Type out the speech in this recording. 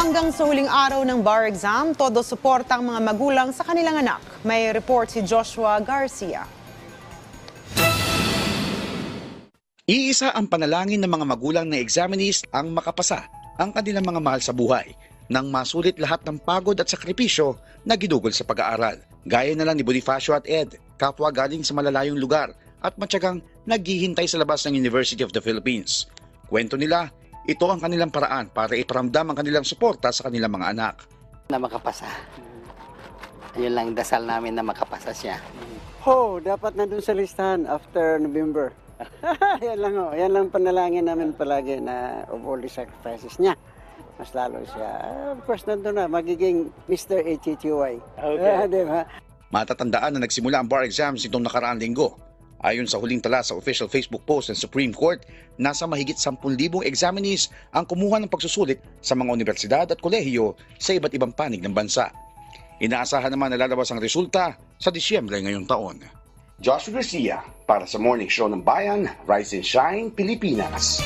Hanggang sa huling araw ng bar exam, todo suporta ang mga magulang sa kanilang anak. May report si Joshua Garcia. Iisa ang panalangin ng mga magulang na examinees ang makapasa ang kanilang mga mahal sa buhay nang masulit lahat ng pagod at sakripisyo na ginugol sa pag-aaral. Gaya na lang ni Bonifacio at Ed, kapwa galing sa malalayong lugar at matyagang naghihintay sa labas ng University of the Philippines. Kwento nila, ito ang kanilang paraan para iparamdam ang kanilang suporta sa kanilang mga anak. Na makapasa. Yun lang dasal namin na makapasa siya. Dapat nandun sa listahan after November. Yan lang yan lang panalangin namin palagi na of all the sacrifices niya. Mas lalo siya. Of course, nandun na, magiging Mr. HHUI. Okay. Diba? Matatandaan na nagsimula ang bar exams nitong nakaraang linggo. Ayon sa huling tala sa official Facebook post ng Supreme Court, nasa mahigit 10,000 examinees ang kumuha ng pagsusulit sa mga universidad at kolehiyo sa iba't ibang panig ng bansa. Inaasahan naman na lalabas ang resulta sa Disyembre ngayong taon. Joshua Garcia para sa Morning Show ng Bayan, Rise and Shine, Pilipinas.